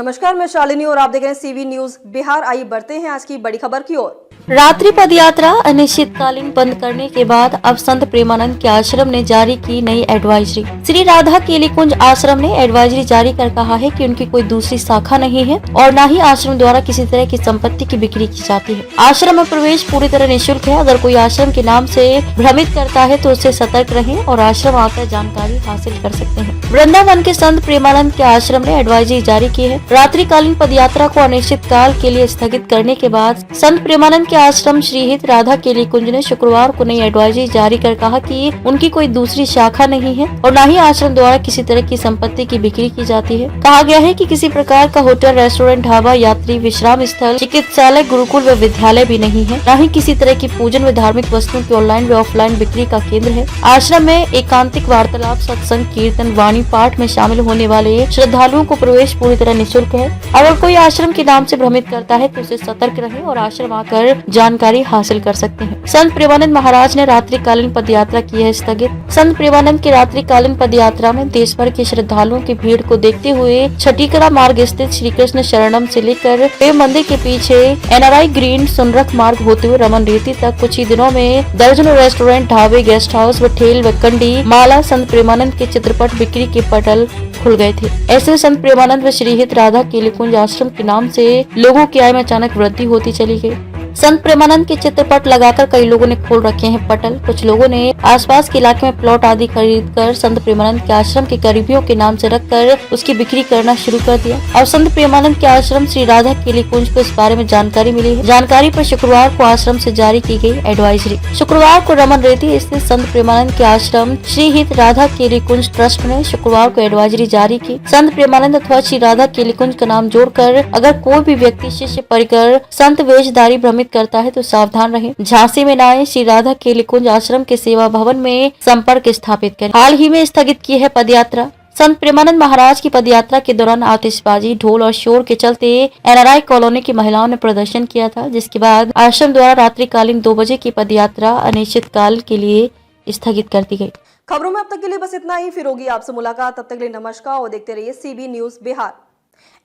नमस्कार, मैं शालिनी और आप देख रहे हैं सीवी न्यूज बिहार। आइए बढ़ते हैं आज की बड़ी खबर की ओर। रात्रि पदयात्रा अनिश्चितकालीन बंद करने के बाद अब संत प्रेमानंद के आश्रम ने जारी की नई एडवाइजरी। श्री राधा केलीकुंज आश्रम ने एडवाइजरी जारी कर कहा है कि उनकी कोई दूसरी शाखा नहीं है और न ही आश्रम द्वारा किसी तरह की संपत्ति की बिक्री की जाती है। आश्रम में प्रवेश पूरी तरह निःशुल्क है। अगर कोई आश्रम के नाम से भ्रमित करता है तो उससे सतर्क रहें और आश्रम आकर जानकारी हासिल कर सकते हैं। वृंदावन के संत प्रेमानंद के आश्रम ने एडवाइजरी जारी की है। रात्रिकालीन पदयात्रा को अनिश्चित काल के लिए स्थगित करने के बाद संत प्रेमानंद के आश्रम श्री हित राधा केलीकुंज ने शुक्रवार को नई एडवाइजरी जारी कर कहा कि उनकी कोई दूसरी शाखा नहीं है और न ही आश्रम द्वारा किसी तरह की संपत्ति की बिक्री की जाती है। कहा गया है कि किसी प्रकार का होटल, रेस्टोरेंट, ढाबा, यात्री विश्राम स्थल, चिकित्सालय, गुरुकुल व विद्यालय भी नहीं है। न ही किसी तरह की पूजन व धार्मिक वस्तुओं की ऑनलाइन व ऑफलाइन बिक्री का केंद्र है। आश्रम में एकांतिक वार्तालाप, सत्संग, कीर्तन, वाणी पाठ में शामिल होने वाले श्रद्धालुओं को प्रवेश पूरी तरह निःशुल्क है। अगर कोई आश्रम के नाम से भ्रमित करता है तो उसे सतर्क रहे और आश्रम आकर जानकारी हासिल कर सकते हैं। संत प्रेमानंद महाराज ने रात्रिकालीन पदयात्रा की है स्थगित। संत प्रेमानंद की रात्रिकालीन पदयात्रा में देश भर के श्रद्धालुओं की भीड़ को देखते हुए छठीकरा मार्ग स्थित श्री कृष्ण शरणम से लेकर प्रेम मंदिर के पीछे NRI ग्रीन सुनरख मार्ग होते हुए रमन रेती तक कुछ ही दिनों में दर्जनों रेस्टोरेंट, ढाबे, गेस्ट हाउस व ठेल व कंडी माला संत प्रेमानंद के चित्रपट बिक्री के पटल खुल गए थे। ऐसे में संत प्रेमानंद व श्री हित राधा केलीकुंज आश्रम के नाम से लोगों की आय में अचानक वृद्धि होती चली गई। संत प्रेमानंद के चित्रपट लगाकर कई लोगों ने खोल रखे हैं पटल। कुछ लोगों ने आसपास के इलाके में प्लॉट आदि खरीदकर संत प्रेमानंद के आश्रम के करीबियों के नाम से रखकर उसकी बिक्री करना शुरू कर दिया। और संत प्रेमानंद के आश्रम श्री राधा केलीकुंज को इस बारे में जानकारी मिली है। जानकारी पर शुक्रवार को आश्रम से जारी की गई एडवाइजरी। शुक्रवार को रमन रेती स्थित संत प्रेमानंद के आश्रम श्री हित राधा केलीकुंज ट्रस्ट ने शुक्रवार को एडवाइजरी जारी की। संत प्रेमानंद अथवा श्री राधा केलीकुंज का नाम जोड़कर अगर कोई भी व्यक्ति शिष्य परिकर संत वेशधारी भ्रमित करता है तो सावधान रहें। झांसी में न आए, श्री राधा केलीकुंज आश्रम के सेवा भवन में संपर्क स्थापित करें। हाल ही में स्थगित की है पदयात्रा। संत प्रेमानंद महाराज की पदयात्रा के दौरान आतिशबाजी, ढोल और शोर के चलते NRI कॉलोनी की महिलाओं ने प्रदर्शन किया था, जिसके बाद आश्रम द्वारा रात्रिकालीन 2 बजे की पदयात्रा अनिश्चित काल के लिए स्थगित कर दी गई। खबरों में अब तक के लिए बस इतना ही। फिर होगी आपसे मुलाकात, तब तक के लिए नमस्कार और देखते रहिए सीबी न्यूज बिहार।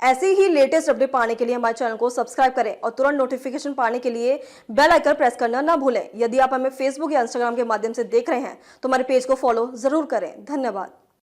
ऐसे ही लेटेस्ट अपडेट पाने के लिए हमारे चैनल को सब्सक्राइब करें और तुरंत नोटिफिकेशन पाने के लिए बेल आइकन प्रेस करना ना भूलें। यदि आप हमें फेसबुक या इंस्टाग्राम के माध्यम से देख रहे हैं तो हमारे पेज को फॉलो जरूर करें। धन्यवाद।